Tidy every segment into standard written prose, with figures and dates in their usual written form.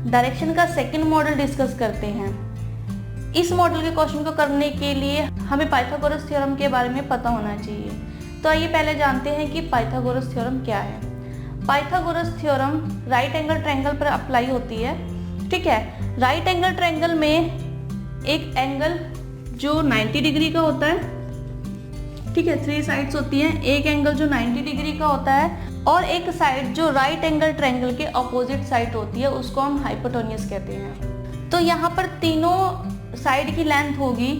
Direction का second model discuss करते हैं। इस मॉडल के क्वेश्चन को करने के लिए हमें पाइथागोरस थ्योरम के बारे में पता होना चाहिए। तो आइए पहले जानते हैं कि पाइथागोरस थ्योरम क्या है। Pythagoras theorem right angle triangle पर अप्लाई होती है। ठीक है, राइट एंगल ट्रायंगल में एक एंगल जो 90 डिग्री का होता है, ठीक है, 3 साइड्स होती हैं। एक एंगल जो 90 डिग्री का होता है और एक साइड जो राइट एंगल ट्रायंगल के अपोजिट साइड होती है, उसको हम हाइपोटेन्यूज कहते हैं। तो यहाँ पर तीनों साइड की लेंथ होगी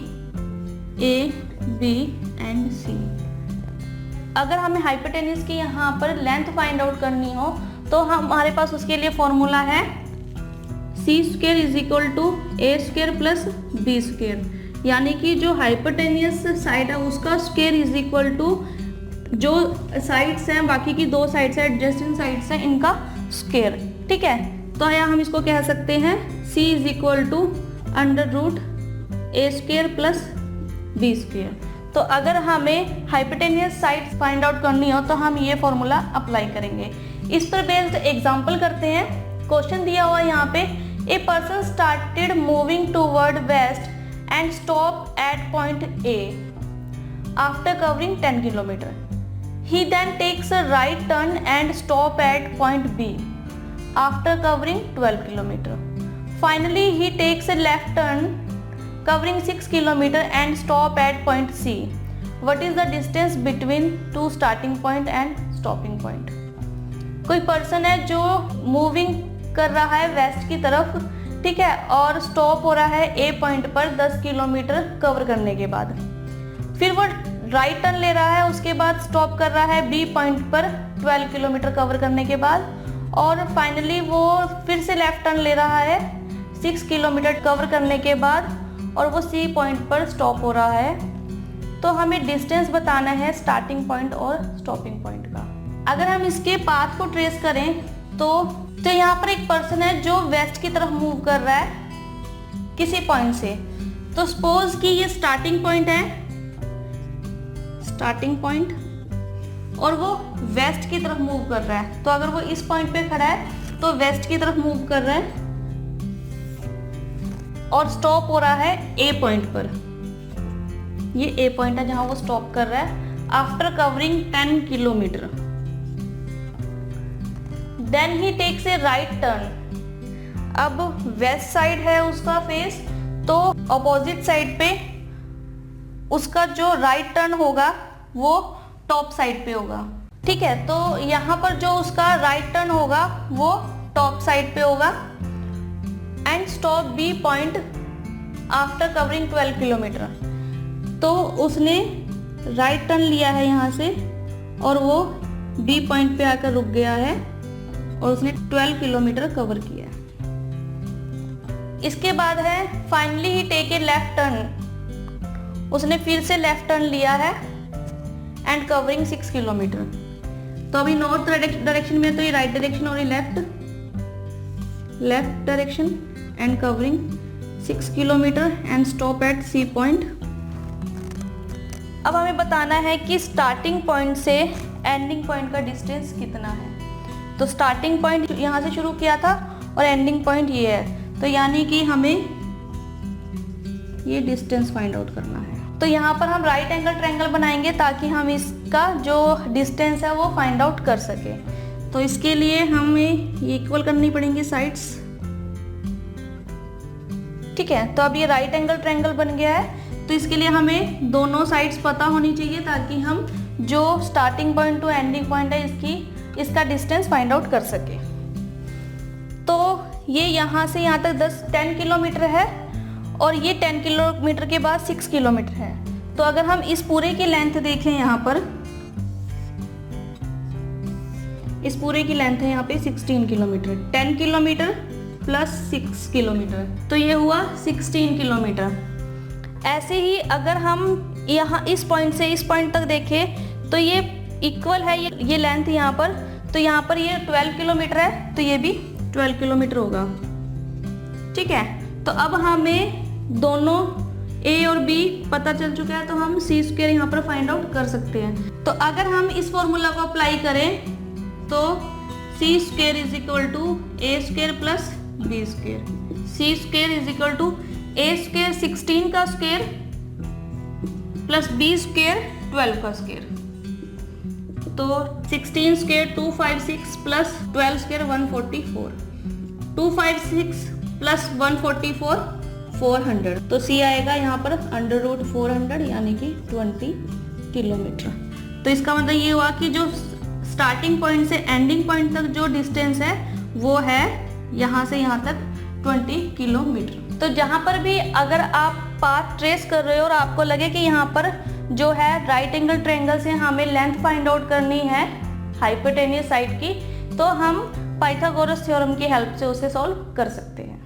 ए, बी एंड सी। अगर हमें हाइपोटेन्यूज की यहाँ पर लेंथ फाइंड आउट करनी हो तो हमारे पास उसके लिए फॉर्मूला है C square is equal to A square plus B square, यानी कि जो हाइपोटेन्यूज साइड है उसका स्क्वायर इज इक्वल टू जो साइड्स हैं, बाकी की 2 साइड्स हैं, एडजेसेंट साइड्स हैं, इनका स्क्वायर। ठीक है, तो यहाँ हम इसको कह सकते हैं c is equal to under root A square plus B square. तो अगर हमें हाइपोटेन्यूज साइड्स फाइंड आउट करनी हो तो हम ये फॉर्मूला अप्लाई करेंगे। इस पर बेस्ड एग्जांपल करते हैं। क्वेश्चन दिया हुआ है यहाँ पे, a person started moving toward west and stop at point A after covering 10 km. He then takes a right turn and stop at point B after covering 12 km. Finally, he takes a left turn covering 6 km and stop at point C. What is the distance between two starting point and stopping point? कोई person है जो moving कर रहा है waste की तरफ, ठीक है, और स्टॉप हो रहा है ए पॉइंट पर 10 किलोमीटर कवर करने के बाद। फिर वो राइट टर्न ले रहा है, उसके बाद स्टॉप कर रहा है बी पॉइंट पर 12 किलोमीटर कवर करने के बाद, और फाइनली वो फिर से लेफ्ट टर्न ले रहा है 6 किलोमीटर कवर करने के बाद, और वो सी पॉइंट पर स्टॉप हो रहा है। तो हमें डिस्टेंस बताना है स्टार्टिंग पॉइंट और स्टॉपिंग पॉइंट का। अगर हम इसके पाथ को ट्रेस करें तो यहाँ पर एक पर्सन है जो वेस्ट की तरफ मूव कर रहा है किसी पॉइंट से। तो सपोज कि ये स्टार्टिंग पॉइंट है, स्टार्टिंग पॉइंट, और वो वेस्ट की तरफ मूव कर रहा है। तो अगर वो इस पॉइंट पे खड़ा है तो वेस्ट की तरफ मूव कर रहा है और स्टॉप हो रहा है ए पॉइंट पर। ये ए पॉइंट है जहां वो स्टॉप कर रहा है after covering 10 kilometre. Then he takes a right turn. अब वेस्ट साइड है उसका फेस, तो अपोजिट साइड पे उसका जो राइट टर्न होगा वो टॉप साइड पे होगा। ठीक है, तो यहाँ पर जो उसका राइट टर्न होगा वो टॉप साइड पे होगा। And stop B point after covering 12 kilometre. तो उसने राइट टर्न लिया है यहाँ से और वो बी पॉइंट पे आकर रुक गया है और उसने 12 किलोमीटर कवर किया। इसके बाद है finally he take a left turn. उसने फिर से लेफ्ट टर्न लिया है एंड कवरिंग 6 किलोमीटर। तो अभी नॉर्थ डायरेक्शन में, तो ये राइट डायरेक्शन और ये left direction and covering 6 kilometre and stop at C point. अब हमें बताना है कि स्टार्टिंग पॉइंट से एंडिंग पॉइंट का डिस्टेंस कितना है। तो स्टार्टिंग पॉइंट यहाँ से शुरू किया था और एंडिंग पॉइंट ये है, तो यानी कि हमें ये डिस्टेंस फाइंड आउट करना है। तो यहाँ पर हम राइट एंगल ट्रायंगल बनाएंगे ताकि हम इसका जो डिस्टेंस है वो फाइंड आउट कर सके। तो इसके लिए हमें ये इक्वल करनी पड़ेंगी साइड्स। ठीक है, तो अब ये राइट एंगल ट्रायंगल बन गया है। तो इसके लिए हमें दोनों साइड्स पता होनी चाहिए ताकि हम जो starting point two ending point है इसका डिस्टेंस फाइंड आउट कर सके। तो ये यहाँ से यहाँ तक 10 किलोमीटर है और ये 10 किलोमीटर के बाद 6 किलोमीटर है। तो अगर हम इस पूरे की लेंथ देखें, यहाँ पर इस पूरे की लेंथ है यहाँ पे 16 किलोमीटर। 10 किलोमीटर प्लस 6 किलोमीटर, तो ये हुआ 16 किलोमीटर। ऐसे ही अगर हम यहाँ इस पॉइंट से इस पॉइंट तक देखें तो ये इक्वल है, ये लेंथ यहाँ पर। तो यहाँ पर ये 12 किलोमीटर है, तो ये भी 12 किलोमीटर होगा। ठीक है, तो अब हमें दोनों ए और बी पता चल चुका है, तो हम सी स्क्वायर यहाँ पर फाइंड आउट कर सकते हैं। तो अगर हम इस फॉर्मूला को अप्लाई करें तो C square is equal to A square plus B square. C square is equal to A square 16 का स्क्वायर प्लस बी स्क्वायर 12 का स्क्वायर। तो 16 स्क्वायर 256 प्लस 12 स्क्वायर 144, 256 प्लस 144 400। तो सी आएगा यहाँ पर अंडर रूट 400 यानी कि 20 किलोमीटर। तो इसका मतलब ये हुआ कि जो स्टार्टिंग पॉइंट से एंडिंग पॉइंट तक जो डिस्टेंस है वो है यहाँ से यहाँ तक 20 किलोमीटर। तो जहाँ पर भी अगर आप पाथ ट्रेस कर रहे हो और आपको लगे कि यहाँ पर जो है राइट एंगल ट्रायंगल से हमें लेंथ फाइंड आउट करनी है हाइपोटेन्यूस साइड की, तो हम पाइथागोरस थ्योरम की हेल्प से उसे सॉल्व कर सकते हैं।